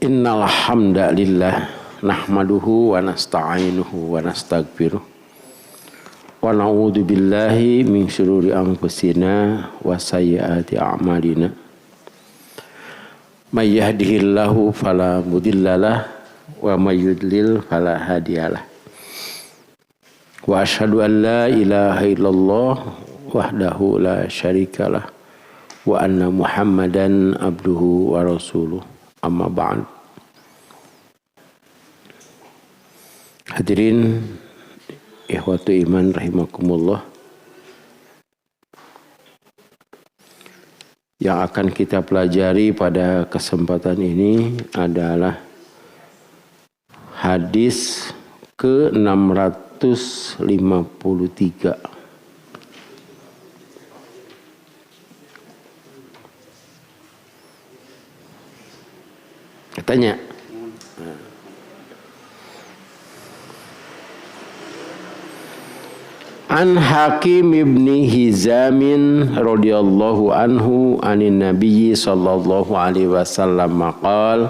Innal hamdalillah nahmaduhu wa nasta'inuhu wa nastaghfiruh wa na'udzu billahi min syururi anfusina wa sayyiati a'malina. May yahdihillahu fala mudhillalah wa may yudlil fala hadiyalah. Wa asyhadu an la ilaha illallah wahdahu la syarikalah wa anna Muhammadan abduhu wa rasuluh. Amma ba'd. Hadirin ikhwatu iman rahimakumullah, yang akan kita pelajari pada kesempatan ini adalah hadis ke-653. Katanya An Hakim ibni Hizamin radhiyallahu anhu anin nabiyyi sallallahu alaihi wasallam maqal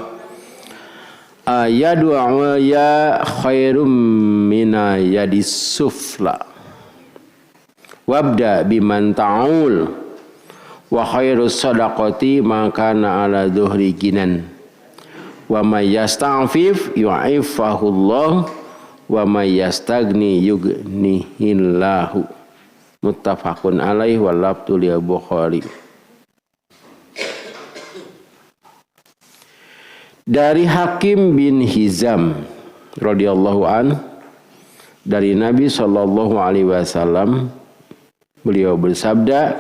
ayadu ya khairum mina yadis sufla wabda biman ta'ul wa khairus sadaqati ma kana ala dhuhri ginan wa may yasta'fif yu'ifahullah wa may yastagni yughnihillahu. Muttafaqun alaihi wal lafdhu li Bukhari. Dari Hakim bin Hizam radhiyallahu an, dari Nabi sallallahu alaihi wasallam, beliau bersabda,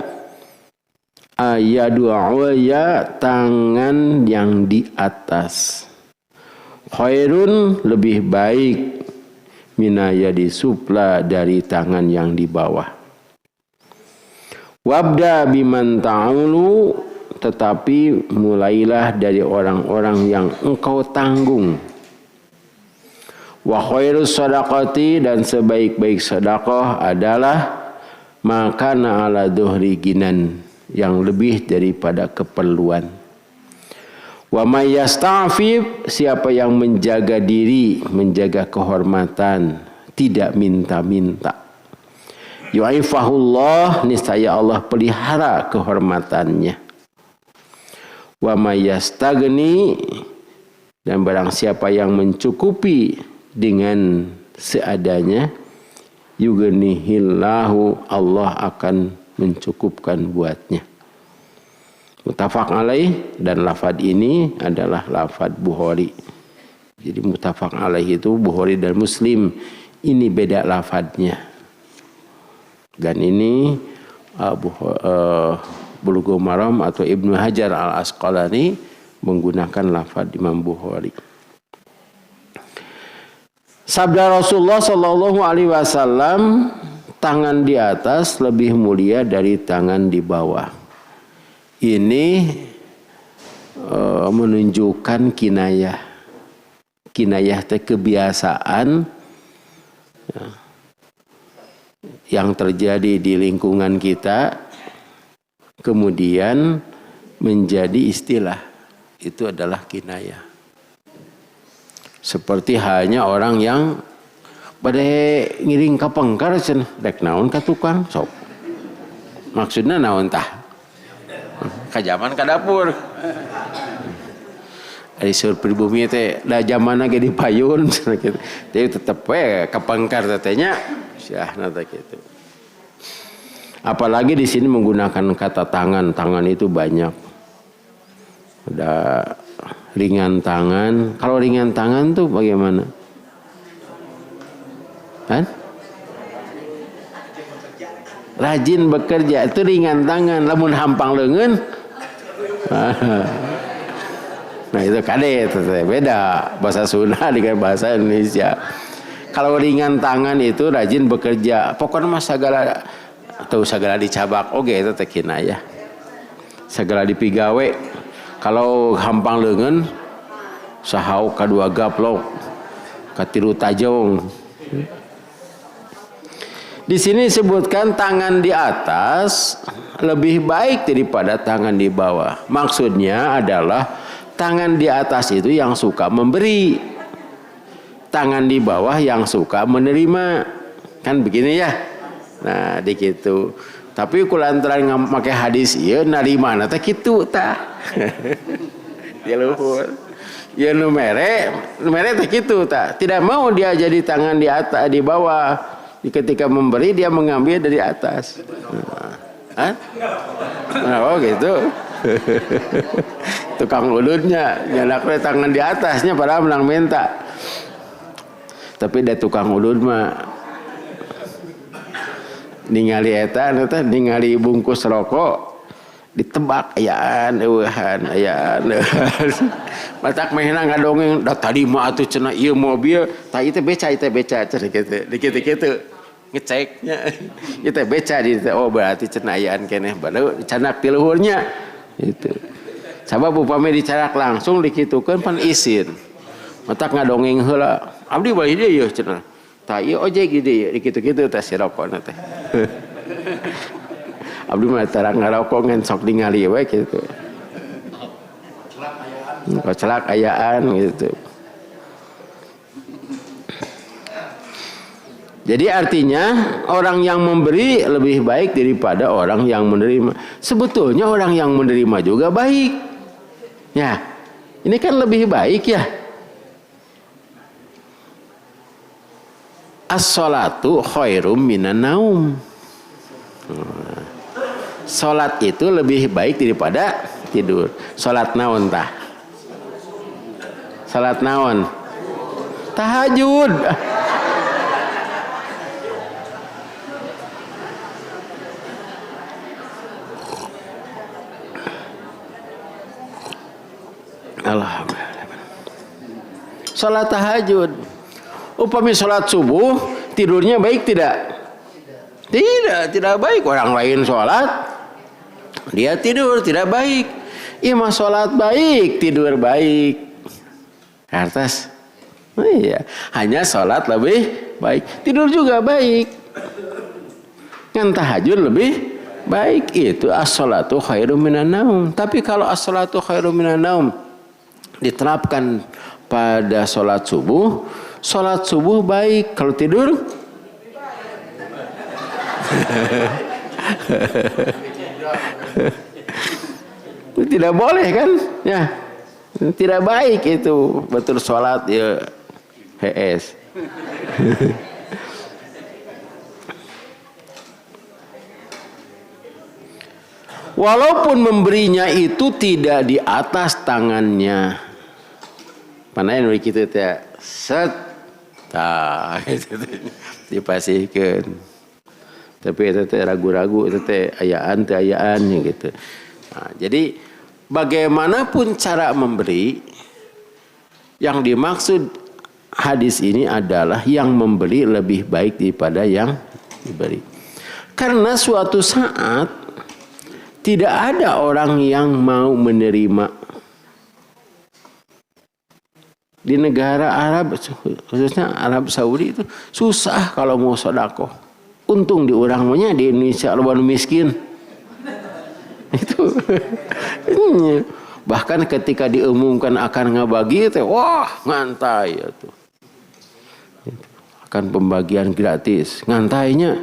ayadu ya tangan yang di atas, khairun lebih baik, minayadi supla dari tangan yang di bawah. Wabda biman ta'ulu, tetapi mulailah dari orang-orang yang engkau tanggung. Wa khairus sadaqati, dan sebaik-baik sedekah adalah makana ala dhuhri ginan, yang lebih daripada keperluan. Wa may yasta'fif, siapa yang menjaga diri, menjaga kehormatan, tidak minta-minta. Yu'ifahullah, niscaya Allah pelihara kehormatannya. Wa may yastagni, dan barang siapa yang mencukupi dengan seadanya, yughnihillahu, Allah akan mencukupkan buatnya. Muttafaq alaih, dan lafad ini adalah lafad Bukhari. Jadi muttafaq alaih itu Bukhari dan Muslim, ini beda lafadnya. Dan ini Bulughul Maram atau Ibnu Hajar al-Asqalani menggunakan lafad Imam Bukhari. Sabda Rasulullah sallallahu alaihi wasallam, tangan di atas lebih mulia dari tangan di bawah. Ini menunjukkan kinayah. Kinayah itu kebiasaan yang terjadi di lingkungan kita, kemudian menjadi istilah. Itu adalah kinayah. Seperti halnya orang yang pada ngiring ka pengkar cenah rek naon ka tukang sok. Maksudna naon tah? Ka zaman ka dapur. Ari sur pribumi teh da zamanna ge dipayun cenah kitu. Tapi tetep we ka pengkar teh nya syahna teh kitu. Apalagi di sini menggunakan kata tangan. Tangan itu banyak. Ada ringan tangan. Kalau ringan tangan tuh bagaimana? Kan? Rajin bekerja itu ringan tangan. Lamun hampang leungeun, nah itu kade, beda bahasa Sunda dengan bahasa Indonesia. Kalau ringan tangan itu rajin bekerja. Pokoknya mah sagala atau sagala dicabak oge itu teh kinayah. Sagala dipigawe. Kalau hampang leungeun sahau kadua gaplok, katilu tajong. Di sini disebutkan tangan di atas lebih baik daripada tangan di bawah. Maksudnya adalah Tangan di atas itu yang suka memberi, tangan di bawah yang suka menerima. Kan begini ya. Nah, dikitu. Tapi kulantaran make hadis ieu narima teh kitu tah. Ya luhur. Ya numere teh kitu tah. Tidak mau dia jadi tangan di atas di bawah. Ketika memberi dia mengambil dari atas. Hah? Oh gitu. Tukang ulunnya nyalaknya tangan di atasnya padahal menang minta. Tapi dia tukang ulun mah ningali eta ningali bungkus rokok ditebak ayaan matak mehna ngadongeng da tadi mah atuh cenah ieu mobil tah ieu teh beca cenah kitu ngeceknya ieu teh beca di oh berarti cenah ayaan keneh baru canak ti luhurnya itu sabab upami dicarak langsung dikitukeun pan isin matak ngadongeng heula abdi bali deui yeuh cenah tah ieu ojek gede dikitu-kitu teh si rokona teh abdi mah tara ngarokok ngan sok ningali we kitu celak ayaan gitu. Jadi artinya orang yang memberi lebih baik daripada orang yang menerima. Sebetulnya orang yang menerima juga baik. Ya, ini kan lebih baik ya. As-sholatu khairum minan naum. Salat itu lebih baik daripada tidur. Salat naon tah? Salat naon? Tahajud. Alhamdulillah. Salat tahajud. Upami salat subuh tidurnya baik tidak? Tidak baik. Orang lain salat dia tidur tidak baik. Imam salat baik, tidur baik. Atas. Oh iya, hanya salat lebih baik, tidur juga baik. Ngan tahajud lebih baik. Itu as-sholatu khairum minan naum. Tapi kalau as-sholatu khairum minan naum diterapkan pada sholat subuh baik, kalau tidur tidak boleh kan ya, tidak baik itu betul sholat ya HS. Walaupun memberinya itu tidak di atas tangannya. Panain we kitu teh set tah gitu dipasihkeun. Tapi eta teh ragu-ragu eta teh ayaan teh ayaan gitu. Nah, jadi bagaimanapun cara memberi, yang dimaksud hadis ini adalah yang memberi lebih baik daripada yang diberi. Karena suatu saat tidak ada orang yang mau menerima. Di negara Arab, khususnya Arab Saudi itu susah kalau mau sedekah. Untung di orangnya di Indonesia lawan miskin. Itu. Bahkan ketika diumumkan akan ngabagi teh, wah ngantai itu. Akan pembagian gratis, ngantainya.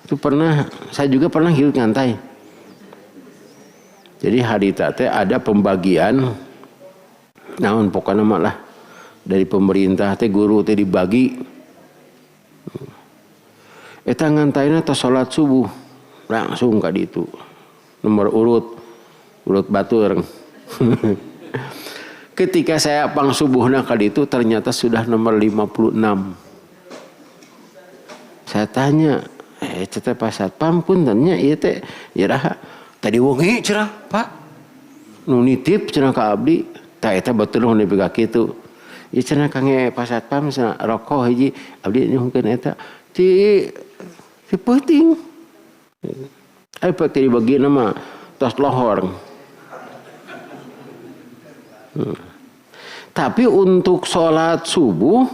Itu pernah, saya juga pernah hidup ngantai. Jadi hari teh ada pembagian naon pokoknya malah dari pemerintah teh guru teh dibagi. Eta ngantaina teh salat subuh langsung ka ditu. Nomor urut batur. Ketika saya pang subuhna ka ditu ternyata sudah nomor 56. Saya tanya, teh Pak Satpam puntennya ieu teh iraha tadi wengi cenah Pak. Nu nitip cenah ka abdi. Tah eta betul nu dipega kitu. Ieu cenah kangge Pak Satpam cenah rokok hiji abdi nyuhkeun eta ti peuting. Ai pak teh dibagi nama tos lohor. Tapi untuk sholat subuh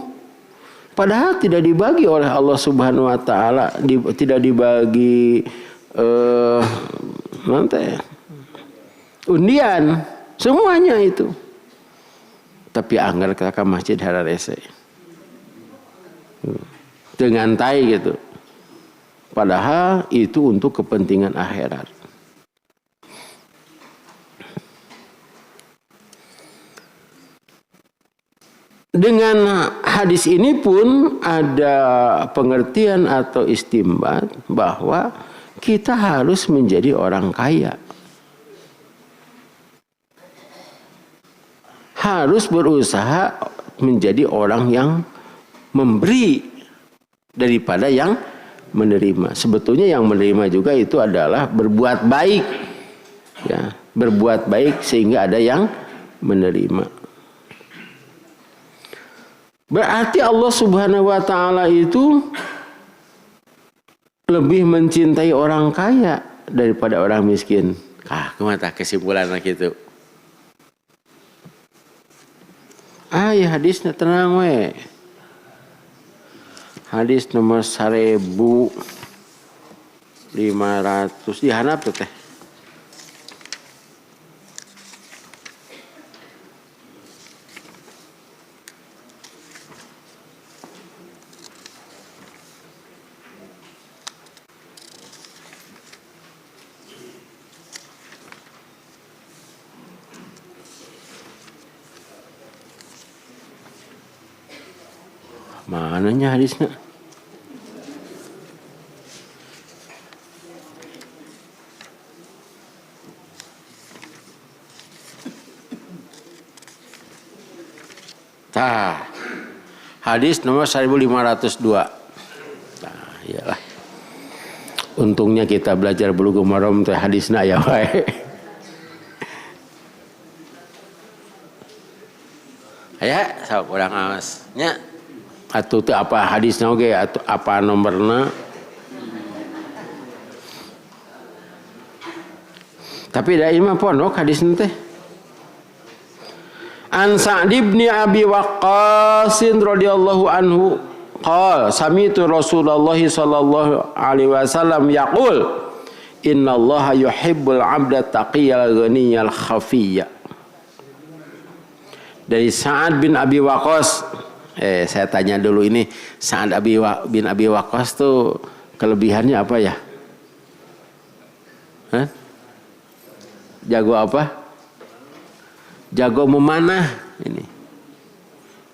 padahal tidak dibagi oleh Allah Subhanahu wa taala, tidak dibagi nanti undian. Semuanya itu. Tapi anggar ke masjid hararese. Dengan tai gitu. Padahal itu untuk kepentingan akhirat. Dengan hadis ini pun ada pengertian atau istimbat bahwa kita harus menjadi orang kaya. Harus berusaha menjadi orang yang memberi daripada yang menerima. Sebetulnya yang menerima juga itu adalah berbuat baik. Ya, berbuat baik sehingga ada yang menerima. Berarti Allah Subhanahu wa taala itu lebih mencintai orang kaya daripada orang miskin. Kemana kesimpulan gitu. Ya hadisnya tenang we. Hadis nomor 1500 di handap tuh teh. Mananya hadisnya? Hadis nomor 1502. Iyalah. Untungnya kita belajar Bulughul Maram teh hadisna ya wae. Aya sok urang aos nya. Atuh teu apa hadisna oge atuh apa nomorna. Tapi da imam pondok hadisna teh. An Sa'd bin Abi Waqqas radhiyallahu anhu qala sami'tu Rasulullah sallallahu alaihi wasallam yaqul innallaha yuhibbul 'abda taqiyal ghaniyal khafiyya. Dari Sa'ad bin Abi Waqqas. Saya tanya dulu ini Sa'ad bin Abi Waqqas tuh kelebihannya apa ya? Jago apa? Jago memanah ini.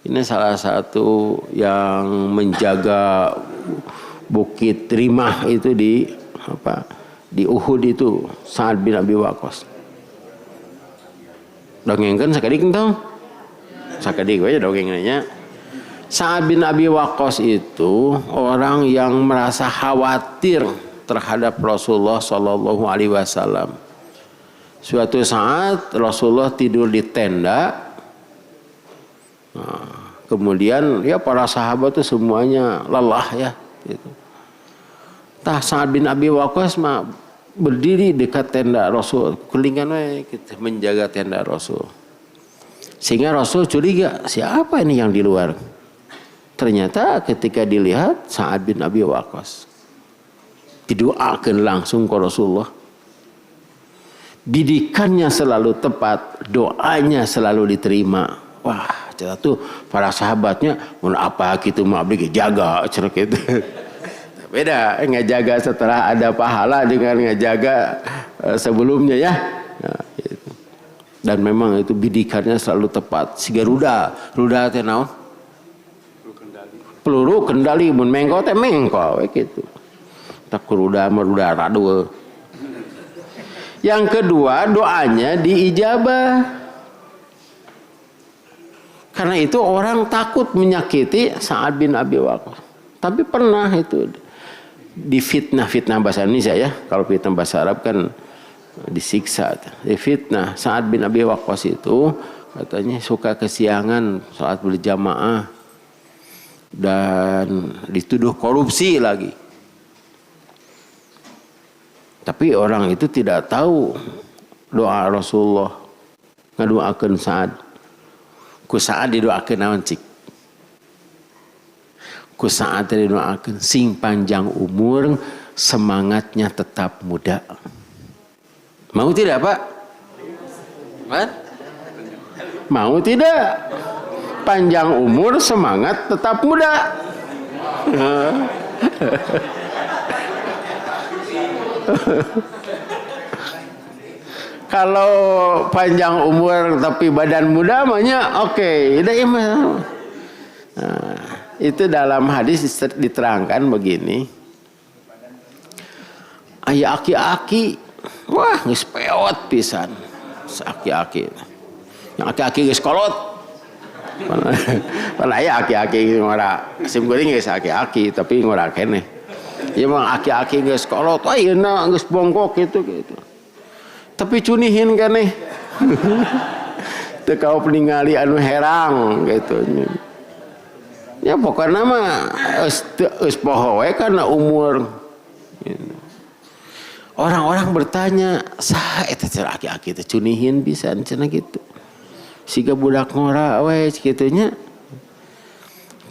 Ini salah satu yang menjaga Bukit Rimah itu di Uhud itu Sa'ad bin Abi Waqqas. Dongengkeun sakadik tong. Sakadik we dongengnya. Sa'ad bin Abi Waqqas itu orang yang merasa khawatir terhadap Rasulullah sallallahu alaihi wasallam. Suatu saat Rasulullah tidur di tenda. Kemudian ya para sahabat itu semuanya lelah ya gitu. Sa'ad bin Abi Waqqas mah berdiri dekat tenda Rasul, kelingan we gitu, menjaga tenda Rasul. Sehingga Rasul curiga, siapa ini yang di luar? Ternyata ketika dilihat Sa'ad bin Abi Waqqas. Didoakan langsung ke Rasulullah. Didikannya selalu tepat, doanya selalu diterima. Wah, cerita tuh para sahabatnya, mun apa gitu mah abdi jaga cerita gitu. Beda, ngejaga setelah ada pahala dengan ngejaga sebelumnya ya. Nah, gitu. Dan memang itu bidikannya selalu tepat. Siga ruda teh naon? Peluru kendali, mun mengko teh mengko gitu. Tak ruda meruda radu. Yang kedua, doanya diijabah. Karena itu orang takut menyakiti Sa'ad bin Abi Waqqas. Tapi pernah itu difitnah bahasa Indonesia ya. Kalau fitnah bahasa Arab kan disiksa. Difitnah Sa'ad bin Abi Waqqas itu katanya suka kesiangan saat berjamaah dan dituduh korupsi lagi. Tapi orang itu tidak tahu doa Rasulullah ngadoakeun Sa'ad. Ku Sa'ad didoakeun naon cik? Ku Sa'ad didoakeun sing panjang umur, semangatnya tetap muda. Mau tidak Pak? Kan? Mau tidak? Panjang umur, semangat, tetap muda. Kalau panjang umur tapi badan muda namanya oke. Nah, itu dalam hadis diterangkan begini. Aya aki-aki, wah geus peot pisan. Aki-aki. Yang aki-aki geus kolot. Pan aya aki-aki ngora sim geuring geus aki-aki tapi ngora keneh. Ieu mah aki-aki geus kolot, ayeuna geus bongkok gitu. Tapi cunihin keneh. Teu kaop ningali anu herang gitu. Ya pokokna mah geus poho we kana umur. Orang-orang bertanya, saha eta cara aki-aki teh cunihin pisan cenah gitu. Siga budak ngora we kitu nya.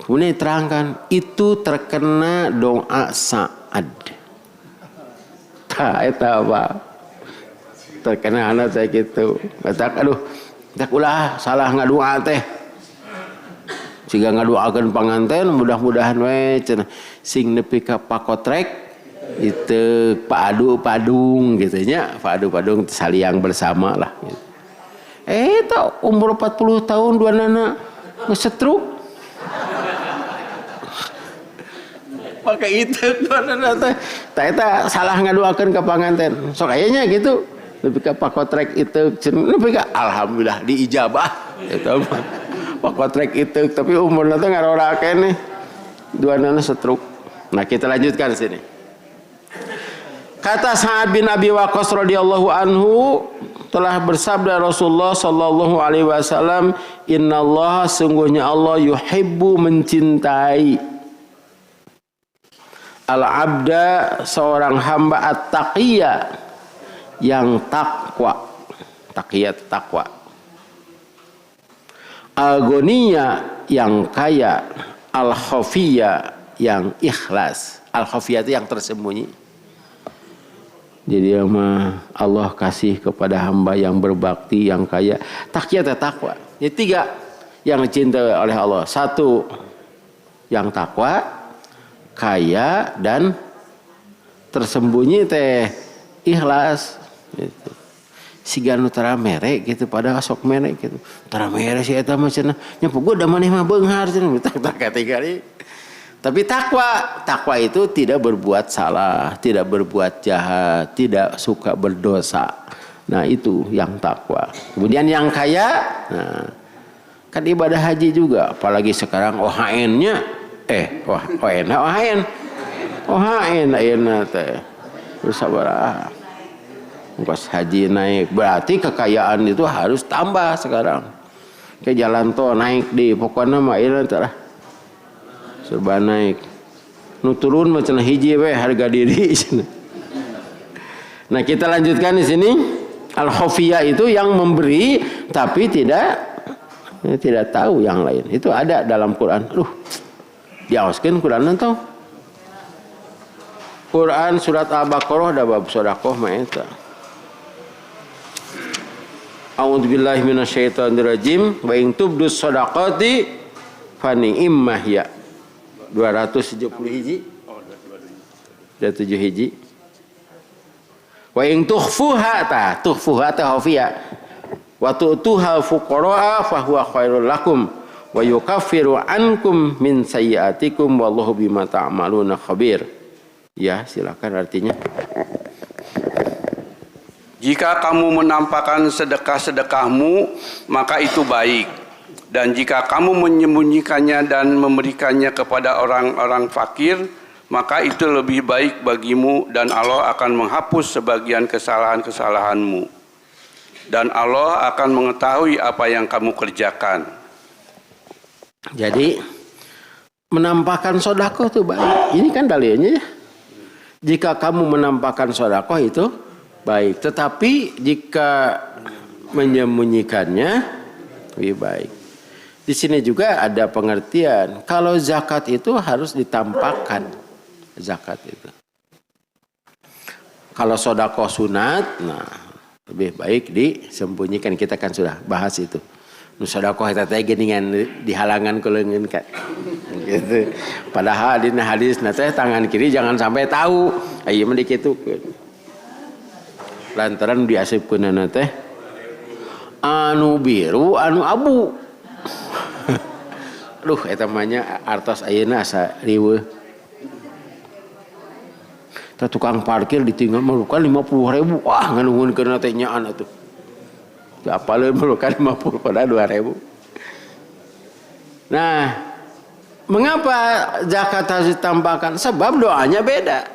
Kemudian diterangkan itu terkena doa Sa'ad. Tah eta apa? Terkena anak saya gitu. Kata aduh, tak ulah salah ngadua teh. Siga ngaduakeun panganten mudah-mudahan we cenah sing nepi ka pakotrek itu padu padung gitu nya. Padu padung saliang bersama lah gitu. Tak umur 40 tahun dua nana ngesetruk pakai itu dua nana teh salah ngaduakeun ka panganten sok kayaknya gitu lebih ke pakotrek itu lebih ke alhamdulillah diijabah itu pakotrek itu tapi umurna teh ngarora keneh dua nana setruk. Nah kita lanjutkan sini. Kata Sa'ad bin Abi Waqqas radhiyallahu anhu, telah bersabda Rasulullah sallallahu alaihi wasallam, innallaha sungguhnya Allah yuhibbu mencintai al-abda seorang hamba at-taqiyya yang takwa. Taqiyat takwa. Al-ghaniya yang kaya, al-khafiyya yang ikhlas. Al-khafiyya itu yang tersembunyi. Jadi Allah kasih kepada hamba yang berbakti, yang kaya. Taqiyat takwa. Ini tiga yang dicintai oleh Allah. Satu, yang takwa, kaya, dan tersembunyi teh ikhlas. Gitu. Siga nu tara mere gitu pada sok mere gitu. Tara mere si eta mah cenah nya pogoda maneh mah beunghar cenah tak ketiga deui. Tapi takwa itu tidak berbuat salah, tidak berbuat jahat, tidak suka berdosa. Nah itu yang takwa. Kemudian yang kaya, nah, kan ibadah haji juga. Apalagi sekarang OHN-nya, OHN ayeuna teh. Bersabar. Pas haji naik, berarti kekayaan itu harus tambah sekarang. Kayak jalan tol naik di pokoknya mah ayeuna teh serba naik. Nu turun macam hiji we harga diri. Nah, kita lanjutkan di sini. Al-khafiyah itu yang memberi tapi tidak tahu yang lain. Itu ada dalam Quran. Diaoskeun Quran tau. Quran surat Al-Baqarah ada bab sedekah mah eta. A'udzubillahi minasyaitonirrajim. Wa in tubdus shadaqati fa ni'mah ya. 270 hiji. Ada 7 hiji. Wa in tukhfuha ta khafiyah. Wa tu'tuha fuqara'a fa huwa khairul lakum wa yukaffiru ankum min sayyi'atikum wallahu bima ta'maluna khabir. Ya, silakan artinya. Jika kamu menampakkan sedekah-sedekahmu, maka itu baik. Dan jika kamu menyembunyikannya dan memberikannya kepada orang-orang fakir, maka itu lebih baik bagimu dan Allah akan menghapus sebagian kesalahan-kesalahanmu. Dan Allah akan mengetahui apa yang kamu kerjakan. Jadi, menampakkan sedekah itu baik. Ini kan dalilnya ya. Jika kamu menampakkan sedekah itu baik. Tetapi jika menyembunyikannya lebih baik. Di sini juga ada pengertian. Kalau zakat itu harus ditampakkan. Zakat itu. Kalau sedekah sunat, nah lebih baik disembunyikan. Kita kan sudah bahas itu. Nu sedekah eta teh geuningan dihalangan ku leungeun kan. Gitu. Padahal dina hadisna teh tangan kiri jangan sampai tahu. Ieu mah dikitukeun. Lantaran diasupkeunana teh anu biru anu abu. Aduh eta mah nya artos ayeuna asa riweuh. Tah tukang parkir ditinggal melukan 50.000. Wah nganuhunkeun teh nyaan atuh. Teu apaleun melukan 50 pada 2.000. Nah, mengapa zakat harus ditampakkan? Sebab doanya beda.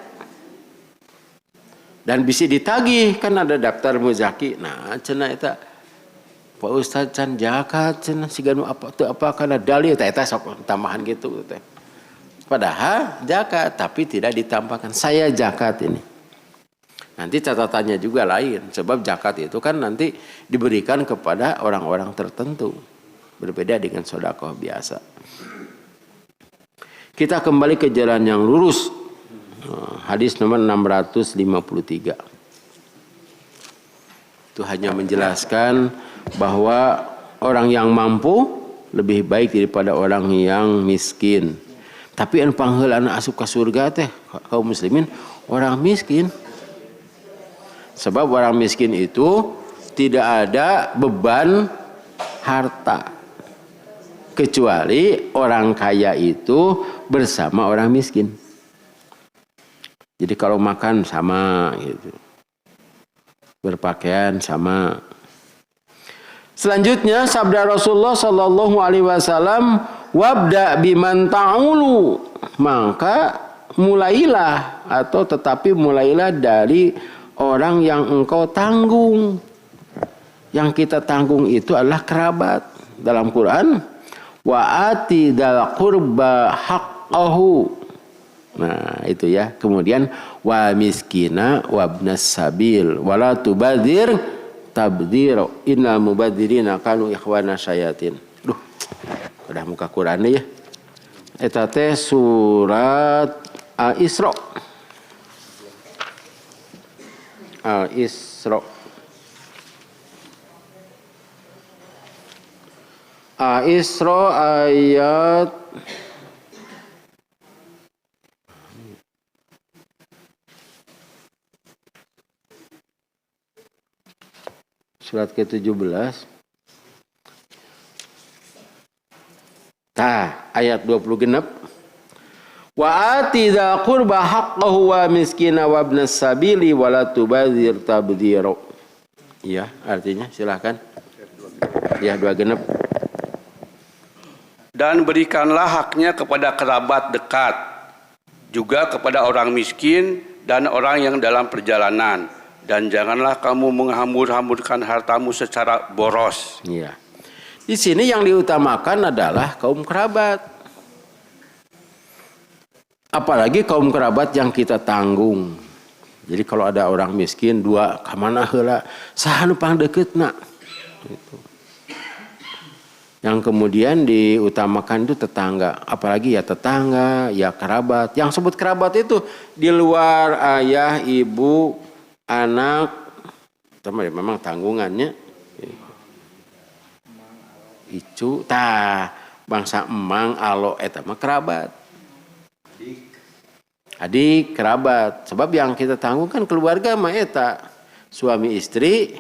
Dan bisa ditagih kan ada daftar muzaki. Nah, cenah eta Pak Ustaz can zakat cenah siganu apa teu apa kana dalil eta sok tambahan gitu teh. Padahal zakat tapi tidak ditampakkan. Saya zakat ini. Nanti catatannya juga lain sebab zakat itu kan nanti diberikan kepada orang-orang tertentu. Berbeda dengan sedekah biasa. Kita kembali ke jalan yang lurus. Hadis nomor 653. Itu hanya menjelaskan bahwa orang yang mampu lebih baik daripada orang yang miskin. Tapi anu pangheulana asup ka surga teh kaum muslimin orang miskin. Sebab orang miskin itu tidak ada beban harta. Kecuali orang kaya itu bersama orang miskin. Jadi kalau makan sama gitu. Berpakaian sama. Selanjutnya sabda Rasulullah sallallahu alaihi wasallam, wabda biman ta'ulu, maka mulailah atau tetapi mulailah dari orang yang engkau tanggung. Yang kita tanggung itu adalah kerabat. Dalam Quran, wa ati dal qurba haqqahu. Nah, itu ya. Kemudian wa miskina wa ibnas sabil wala tubadir tabdir innal mubadzirina kanu ikhwana syayatin. Duh. Udah muka Quran ya. Eta teh surat Al-Isra. Al-Isra. Al-Isra ayat surat ke-17. Ayat 20 genep. Wa ati dzal qurba haqqahu wa miskina wa ibnas sabili wa la tubadzir tabdzira. Iya, artinya silakan. Ya, 2 genep. Dan berikanlah haknya kepada kerabat dekat, juga kepada orang miskin dan orang yang dalam perjalanan. Dan janganlah kamu menghambur-hamburkan hartamu secara boros. Iya. Di sini yang diutamakan adalah kaum kerabat. Apalagi kaum kerabat yang kita tanggung. Jadi kalau ada orang miskin, 2 ka mana heula? Saha nu pangdeuketna? Gitu. Yang kemudian diutamakan itu tetangga. Apalagi ya tetangga, ya kerabat. Yang sebut kerabat itu di luar ayah, ibu, anak, memang tanggungannya. Icu, bangsa emang, alo, eta mah kerabat. Adik, kerabat. Sebab yang kita tanggung kan keluarga mah eta. Suami istri,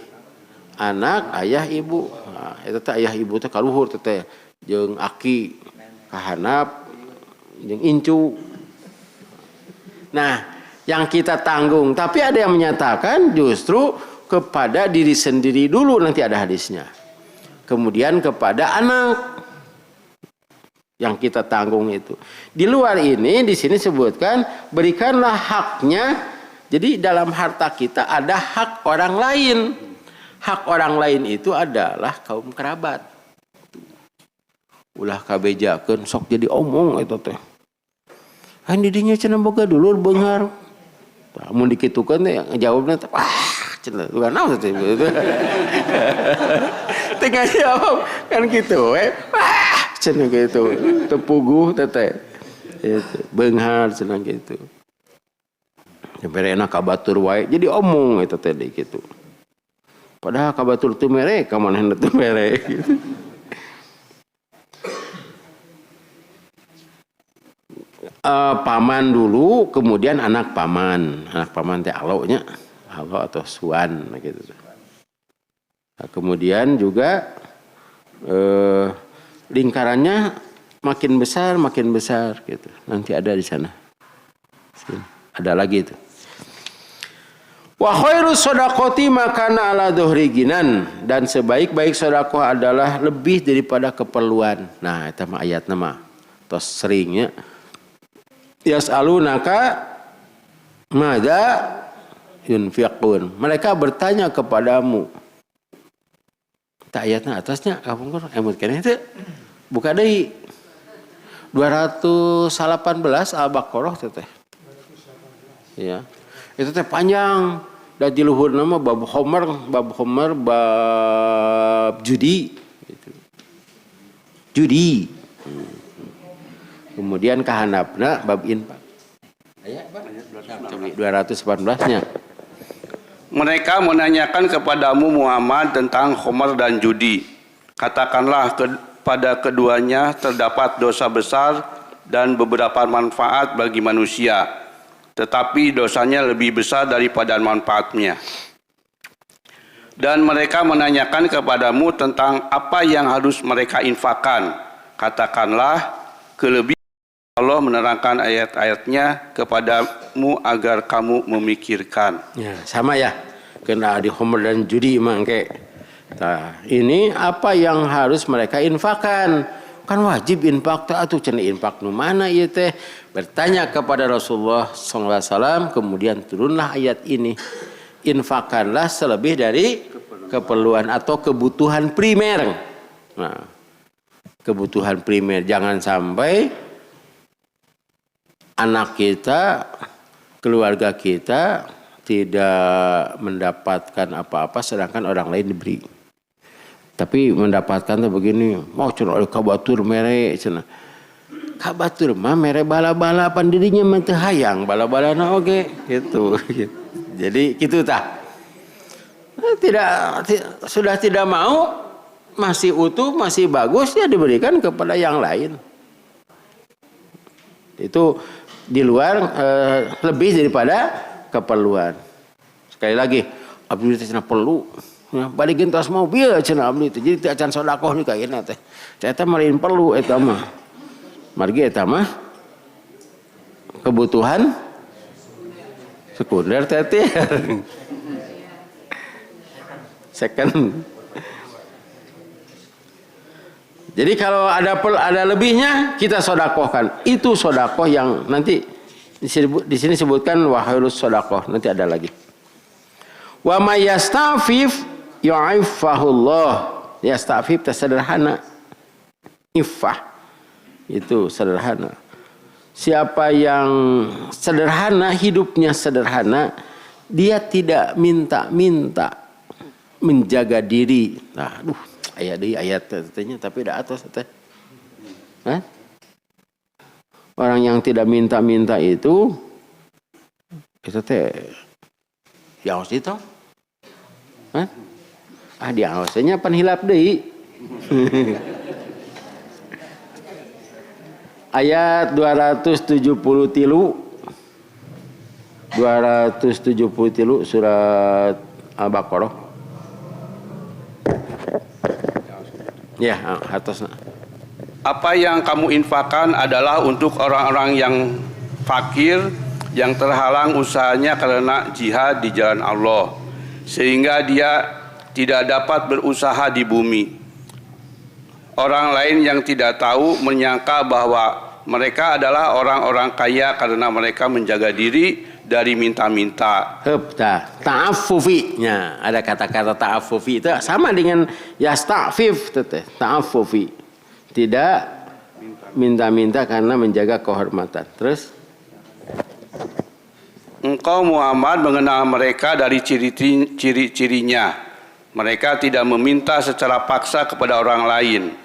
anak, ayah, ibu. Nah, eta teh ayah ibu teh kaluhur teh jeung aki, kahanap, jeung incu. Nah, yang kita tanggung, tapi ada yang menyatakan justru kepada diri sendiri dulu, nanti ada hadisnya. Kemudian kepada anak yang kita tanggung itu. Di luar ini di sini sebutkan berikanlah haknya. Jadi dalam harta kita ada hak orang lain. Hak orang lain itu adalah kaum kerabat. Ulah kabejakeun sok jadi omong eta teh. Han didinya cenah boga dulur beunghar. Mun dikitukeun teh jawabna teh wah cenah bukan naon teh. Tengah jawab kan gitu we. Wah cenah gitu. Tepuguh teh. Itu beunghar cenah gitu. Sampai enak kabatur wae jadi omong eta teh gitu. Padahal kabatur teu mere ka manehna teu mere gitu. paman dulu, kemudian anak paman. Anak paman teh alonya, alo atau suan gitu. Nah, kemudian juga lingkarannya makin besar gitu. Nanti ada di sana. Sini. Ada lagi itu. Wa khairus shadaqati makana ala dhuhri ginan, dan sebaik-baik sedekah adalah lebih daripada keperluan. Nah, eta mah ayatna mah tos seringnya yas'alunaka madza yunfiqun. Mereka bertanya kepadamu. Tak ayatna atasnya kapungkur emut keneh teh. Buka deui 218 Al-Baqarah teh. Ya. Itu teh panjang. Dan di luhur nama bab Homer, bab judi. Gitu. Judi. Kemudian kahandapna bab infak. Ayat 218-nya. Mereka menanyakan kepadamu Muhammad tentang Homer dan judi. Katakanlah pada keduanya terdapat dosa besar dan beberapa manfaat bagi manusia. Tetapi dosanya lebih besar daripada manfaatnya. Dan mereka menanyakan kepadamu tentang apa yang harus mereka infakkan. Katakanlah, kelebihan Allah menerangkan ayat-ayatnya kepadamu agar kamu memikirkan. Ya, sama ya. Kena di Homer dan judi mangke. Nah, ini apa yang harus mereka infakkan? Kan wajib infak teh atuh cenah infak nu mana ieu teh? Bertanya kepada Rasulullah SAW, kemudian turunlah ayat ini. Infakkanlah selebih dari keperluan atau kebutuhan primer. Nah, kebutuhan primer, jangan sampai anak kita, keluarga kita tidak mendapatkan apa-apa sedangkan orang lain diberi. Tapi mendapatkan tuh begini, mau cenah kabatur mere cenah. Kabatur mah mere bala-bala pan dirinya mah teu hayang bala-balana oge gitu. Jadi kitu tah. Sudah tidak mau, masih utuh, masih bagus ya diberikan kepada yang lain. Itu di luar lebih daripada keperluan. Sekali lagi, abdi teh cenah perlu. Ya, balikin tas mobil cenah abdi teh. Jadi teu acan sedekah ni kayeuna teh. Eta marin perlu eta mah. Margi eta mah kebutuhan sekunder tertier. Second. Jadi kalau ada lebihnya kita sedekahkan. Itu sedekah yang nanti di sini sebutkan wa khairus sedekah, nanti ada lagi. Wa may yastafif yu'affahullah. Yastafif itu sederhana. Iffah itu sederhana. Siapa yang sederhana, hidupnya sederhana, dia tidak minta-minta, menjaga diri. Nah, aduh, ayat katanya tapi ada atas teh. Orang yang tidak minta-minta itu teh ya harus itu. Dia harusnya panhilap deui. Ayat 273 surat Al-Baqarah. Ya, atasnya. Apa yang kamu infakkan adalah untuk orang-orang yang fakir, yang terhalang usahanya karena jihad di jalan Allah, sehingga dia tidak dapat berusaha di bumi. Orang lain yang tidak tahu menyangka bahwa mereka adalah orang-orang kaya karena mereka menjaga diri dari minta-minta. Ta'affufi-nya, ada kata-kata ta'affufi itu sama dengan yasta'fif, ta'affufi. Tidak minta-minta karena menjaga kehormatan. Terus? Engkau Muhammad mengenal mereka dari ciri-cirinya. Mereka tidak meminta secara paksa kepada orang lain.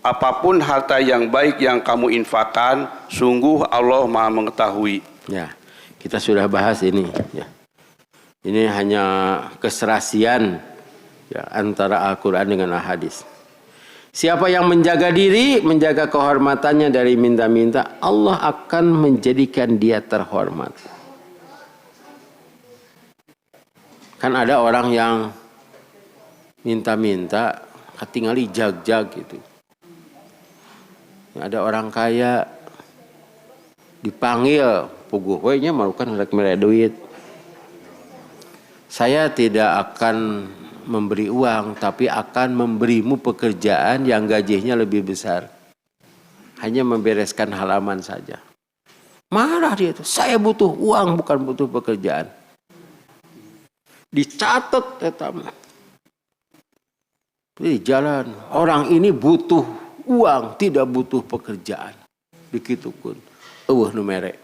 Apapun harta yang baik yang kamu infakkan, sungguh Allah Maha mengetahui. Ya, kita sudah bahas ini. Ya. Ini hanya keserasian ya, antara Al-Quran dengan Al-Hadis. Siapa yang menjaga diri, menjaga kehormatannya dari minta-minta, Allah akan menjadikan dia terhormat. Kan ada orang yang minta-minta, ketinggali jag-jag gitu. Ada orang kaya dipanggil, puguh we nya marukan hendak mere duit. Saya tidak akan memberi uang, tapi akan memberimu pekerjaan yang gajinya lebih besar. Hanya membereskan halaman saja. Marah dia itu. Saya butuh uang, bukan butuh pekerjaan. Dicatat etama. Di jalan, orang ini butuh uang, tidak butuh pekerjaan. Begitupun. Nu mere.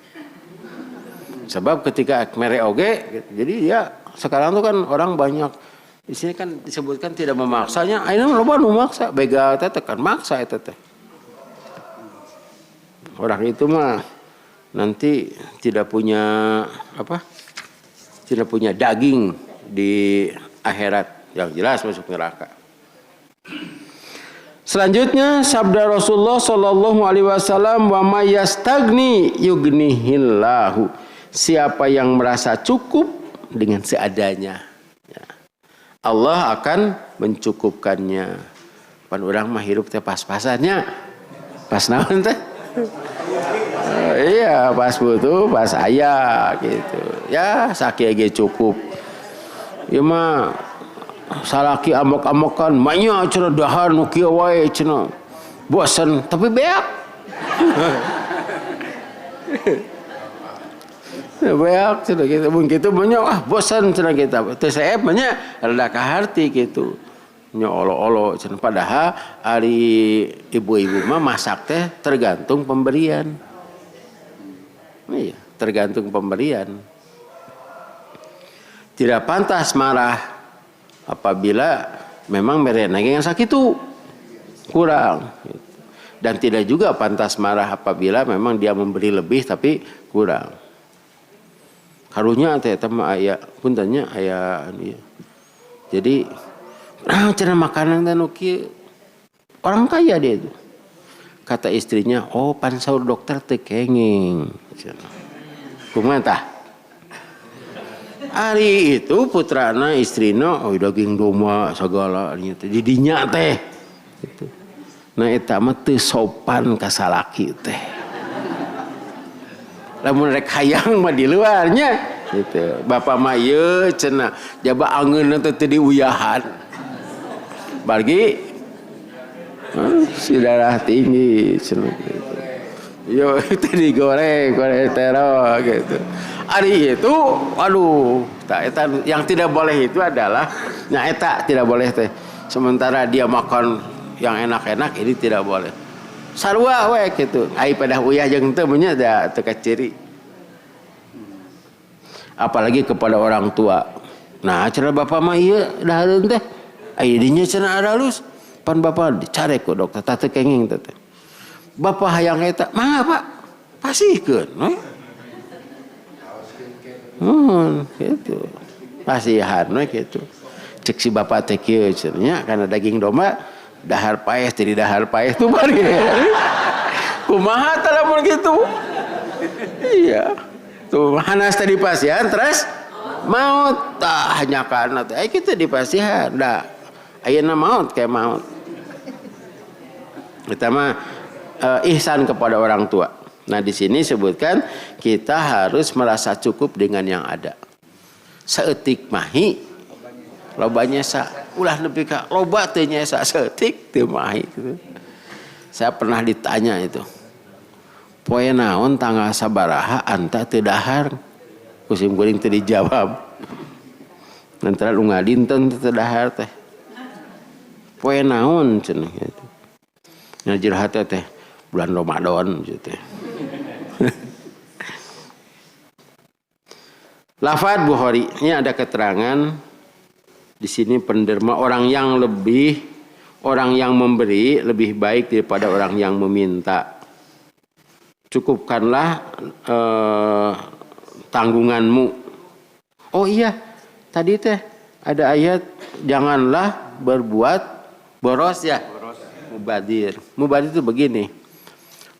Sebab ketika mere oge, jadi ya sekarang tuh kan orang banyak. Di sini kan disebutkan tidak memaksanya. Ayeuna loba nu maksa, begal teh kan maksa eta teh. Orang itu mah nanti tidak punya apa? Tidak punya daging di akhirat, yang jelas masuk neraka. Selanjutnya sabda Rasulullah sallallahu alaihi wasallam, wa may yastagni yughnihillahu. Siapa yang merasa cukup dengan seadanya, Allah akan mencukupkannya. Pan urang mah hirup teh pas-pasannya. Pas naon teh? Iya, pas butuh, pas aya gitu. Ya, sakit ge cukup. Ieu mah salaki amok-amokan, manya cenah dahar nu kieu wae cenah. Bosen tapi beak. Beak cenah gitu, mun kitu manya bosan cenah kita. Teu saeb nya rada kaharti gitu. Nya olo-olo cenah padahal ari ibu-ibu mah masak teh tergantung pemberian. Iya, tergantung pemberian. Tidak pantas marah apabila memang merena yang sakitu kurang. Dan tidak juga pantas marah apabila memang dia memberi lebih tapi kurang. Karunya teh mah aya puntennya aya anu. Jadi cenah makanan teh nu kieu. Orang kaya dia itu. Kata istrinya, "Oh, pan saur dokter teu kenging." Kumaha tah? Ari itu putrana istrina daging domba sagala di dinya teh. Gitu. Nah eta mah teu sopan ka salaki teh. Lamun rek hayang mah di luarnya gitu. Bapak mah ieu cenah jaba angeunna teh teu diuyahan. Bagi si darah tinggi cenah gitu. Yo teh digoreng, goreng tero gitu. Ari itu aduh, eta yang tidak boleh itu adalah eta tidak boleh teh. Sementara dia makan yang enak-enak ini tidak boleh. Sarua we gitu. Ai pada uyah jeung teu nya da teu kaciri. Apalagi kepada orang tua. Nah, cenah bapak mah ieu dahareun teh. Ai dinya cenah halus. Pan bapak carek ku dokter teu kenging teh. Bapak hayang eta, mangga Pak. Pasihkeun, we. Gitu. Pasihan we gitu. Cek si bapak teh kieu cenah kana daging domba dahar paeh jadi dahar paeh tuh bari. Kumaha tah lamun kitu? Iya. Tuh hanas tadi pasihan terus maut tah hanya kana teh kitu di pasihan da. Ayeuna maut kayak maut. Kita mah ihsan kepada orang tua. Nah, di sini sebutkan kita harus merasa cukup dengan yang ada. Saeutik mahi lobanya ulah nepi ka loba teu nya saeutik teu mahi gitu. Saya pernah ditanya itu. Poe naon tanggal sabaraha anta teu dahar? Kusim kuring teu dijawab. Lantaran nu ngadinten teu dahar teh. Poe naon cenah gitu. Nya jerahat teh bulan Ramadan gitu. Lafaz Bukhari ini ada keterangan di sini penderma orang yang memberi lebih baik daripada orang yang meminta. Cukupkanlah tanggunganmu. Oh iya, tadi teh ada ayat janganlah berbuat boros ya. mubadir. Mubadir itu begini.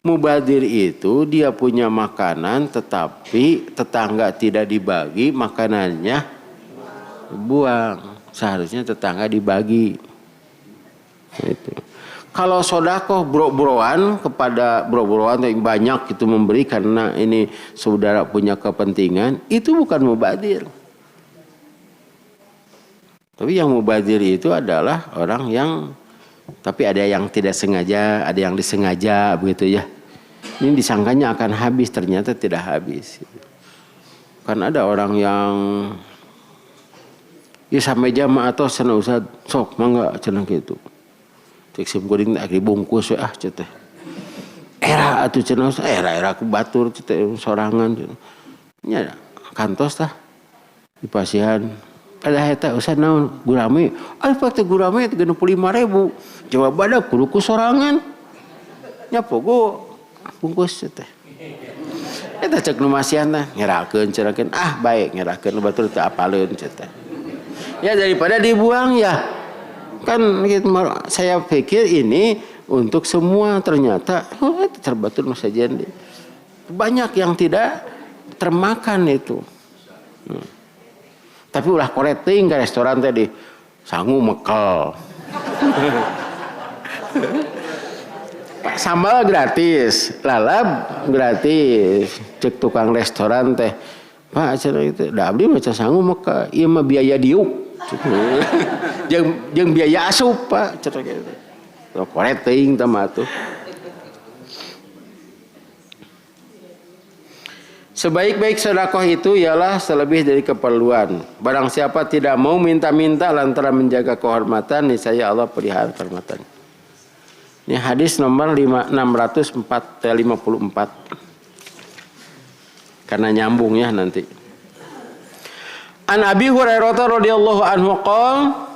Mubadir itu dia punya makanan tetapi tetangga tidak dibagi, makanannya buang. Seharusnya tetangga dibagi. Itu. Kalau sodakoh bro-broan kepada bro-broan yang banyak itu memberi karena ini saudara punya kepentingan, itu bukan mubadir. Tapi yang mubadir itu adalah orang yang, tapi ada yang tidak sengaja, ada yang disengaja begitu ya. Ini disangkanya akan habis, ternyata tidak habis. Kan ada orang yang ya sampai jamaah atau sana usah sok mangga cenah gitu. Cek sim kuring tak dibungkus ah cenah. Era atuh cenah era ku batur cenah sorangan. Nya kantos tah di pasihan. Ada eta usah naon gurame. Ah pate gurame 35.000. Coba badak kudu ku sorangan. Nya pogo bungkus teh. Eta cek nu masihan teh ngerakeun cerakeun ah baik ngerakeun batur teu apaleun teh. Ya daripada dibuang ya. Kan gitu, saya pikir ini untuk semua, ternyata terbatur saja. Banyak yang tidak termakan itu. Tapi ulah koreting ke restoran tadi sangu mekel. Sambal gratis, lalap gratis. Cek tukang restoran teh, Pak acara itu, da abdi maca sangu mekel, ieu mah biaya diuk. Jeung biaya asup Pak cetok gitu. Koreting tama tuh. Sebaik-baik sedekah itu ialah selebih dari keperluan. Barang siapa tidak mau minta-minta lantaran menjaga kehormatan, niscaya Allah pelihara kehormatan. Ini hadis nomor 654. Karena nyambung ya nanti. An Abi Hurairah radhiyallahu anhu qala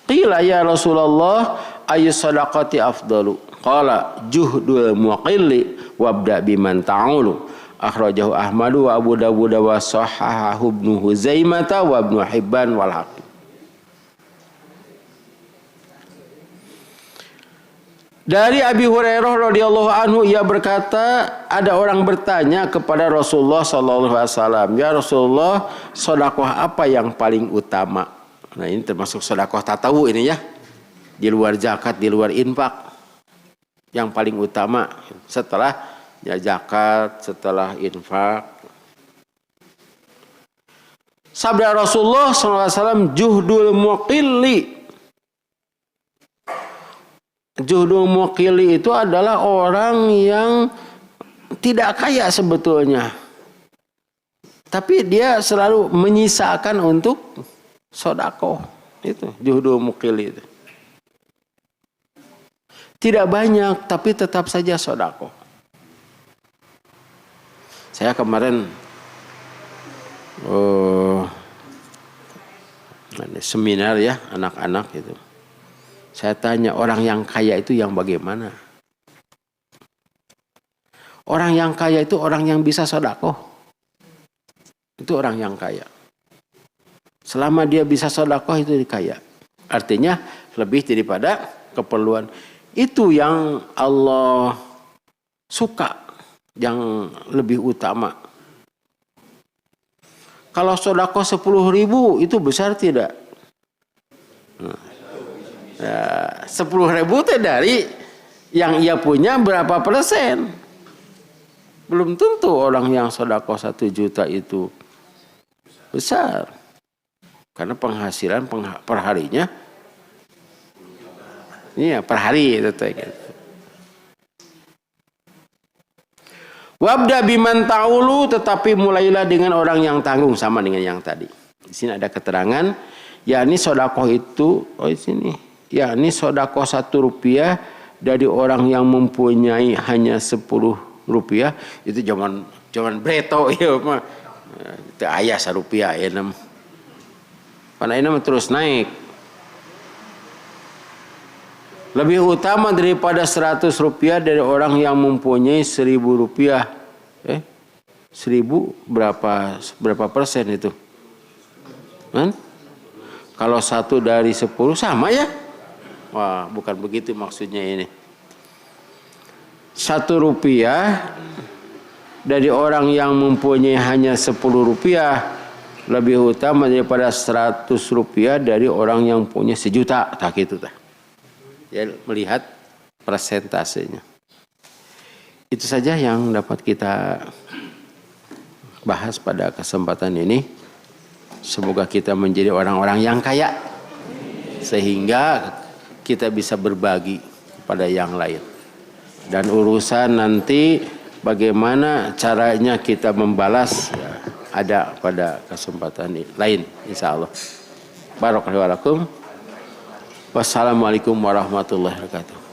qila ya Rasulullah ayu sadaqati afdalu qala juhdul muqilli wabda biman ta'ulu akhrajahu Ahmadu wa Abu Dawud wa sahahahu Ibnu Huzaimah wa Ibnu Hibban wal Hakim. Dari Abi Hurairah radhiyallahu anhu ia berkata, ada orang bertanya kepada Rasulullah sallallahu alaihi wasallam, "Ya Rasulullah, sedekah apa yang paling utama?" Nah, ini termasuk sedekah tatawu ini ya. Di luar zakat, di luar infak. Yang paling utama setelah ya zakat, setelah infak. Sabda Rasulullah sallallahu alaihi wasallam, "Juhdul muqilli." Juhdul muqili itu adalah orang yang tidak kaya sebetulnya. Tapi dia selalu menyisakan untuk sedekah. Itu juhdul muqili itu. Tidak banyak tapi tetap saja sedekah. Saya kemarin seminar ya anak-anak itu. Saya tanya orang yang kaya itu yang bagaimana? Orang yang kaya itu orang yang bisa sedekah. Itu orang yang kaya. Selama dia bisa sedekah itu kaya. Artinya lebih daripada keperluan. Itu yang Allah suka, yang lebih utama. Kalau sedekah 10.000 itu besar tidak? Ya, 10.000 itu dari yang ia punya berapa persen? Belum tentu orang yang sedekah 1 juta itu besar. Karena penghasilan per harinya iya per hari itu gitu. Wabda biman ta'ulu, tetapi mulailah dengan orang yang tanggung, sama dengan yang tadi. Di sini ada keterangan, yakni sedekah itu di sini. Yakni sedekah 1 rupiah dari orang yang mempunyai hanya 10 rupiah, itu jangan breto ya mah. Itu aya 1 rupiah ya nam. Karena ini terus naik. Lebih utama daripada 100 rupiah dari orang yang mempunyai 1.000 rupiah. 1.000 berapa persen itu? Kan? Kalau 1 dari 10 sama ya? Wah, bukan begitu maksudnya ini. Rp1 dari orang yang mempunyai hanya Rp10 lebih utama daripada Rp100 dari orang yang punya 1.000.000. Tak gitu tah. Ya, melihat persentasenya. Itu saja yang dapat kita bahas pada kesempatan ini. Semoga kita menjadi orang-orang yang kaya sehingga kita bisa berbagi kepada yang lain. Dan urusan nanti bagaimana caranya kita membalas ya, ada pada kesempatan lain insyaallah. Barakallahu fikum. Wassalamualaikum warahmatullahi wabarakatuh.